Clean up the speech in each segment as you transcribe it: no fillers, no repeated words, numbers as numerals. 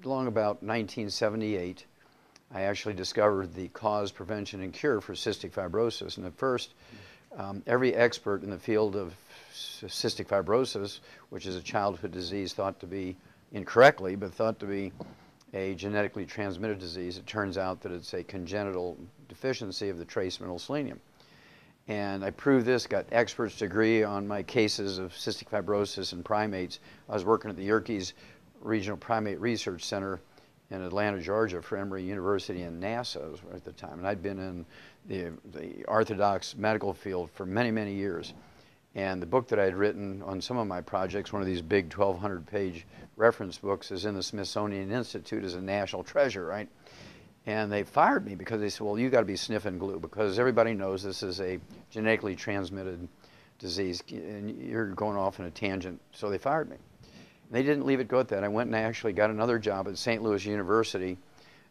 Along about 1978, I actually discovered the cause, prevention, and cure for cystic fibrosis. And at first, every expert in the field of cystic fibrosis, which is a childhood disease thought to be incorrectly, but thought to be a genetically transmitted disease, it turns out that it's a congenital deficiency of the trace mineral selenium. And I proved this, got experts to agree on my cases of cystic fibrosis in primates. I was working at the Yerkes Regional Primate Research Center in Atlanta, Georgia for Emory University and NASA at the time. And I'd been in the orthodox medical field for many, many years. And the book that I had written on some of my projects, one of these big 1,200-page reference books, is in the Smithsonian Institute as a national treasure, right? And they fired me because they said, well, you got to be sniffing glue because everybody knows this is a genetically transmitted disease and you're going off on a tangent. So they fired me. They didn't leave it go at that. I went and I actually got another job at St. Louis University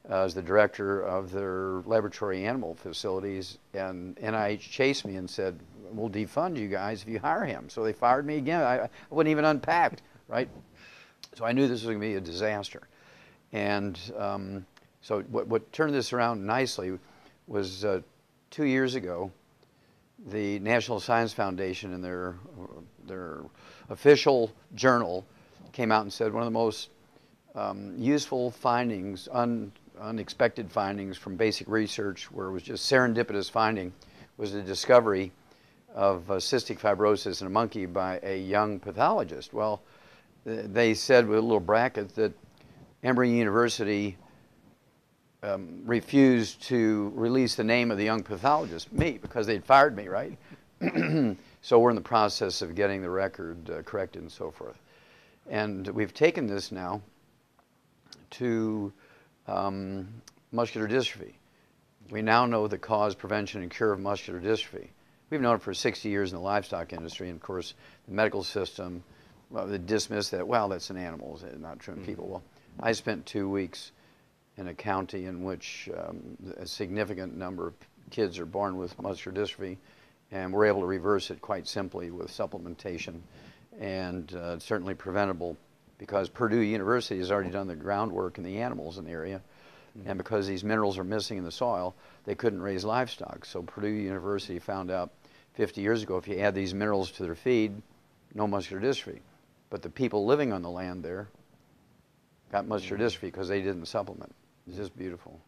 as the director of their laboratory animal facilities, and NIH chased me and said, we'll defund you guys if you hire him. So they fired me again. I wouldn't even unpack, right? So I knew this was going to be a disaster. And so what turned this around nicely was 2 years ago, the National Science Foundation in their official journal came out and said one of the most useful findings, unexpected findings from basic research where it was just serendipitous finding, was the discovery of cystic fibrosis in a monkey by a young pathologist. Well, they said with a little bracket that Emory University refused to release the name of the young pathologist, me, because they'd fired me, right? So we're in the process of getting the record corrected and so forth. And we've taken this now to muscular dystrophy. We now know the cause, prevention, and cure of muscular dystrophy. We've known it for 60 years in the livestock industry, and of course, the medical system, well, they dismiss that, well, that's in animals, not true in people. Well, I spent 2 weeks in a county in which a significant number of kids are born with muscular dystrophy, and we're able to reverse it quite simply with supplementation, and it's certainly preventable because Purdue University has already done the groundwork in the animals in the area, and because these minerals are missing in the soil, they couldn't raise livestock. So Purdue University found out 50 years ago if you add these minerals to their feed, no muscular dystrophy. But the people living on the land there got muscular dystrophy because they didn't supplement. It's just beautiful.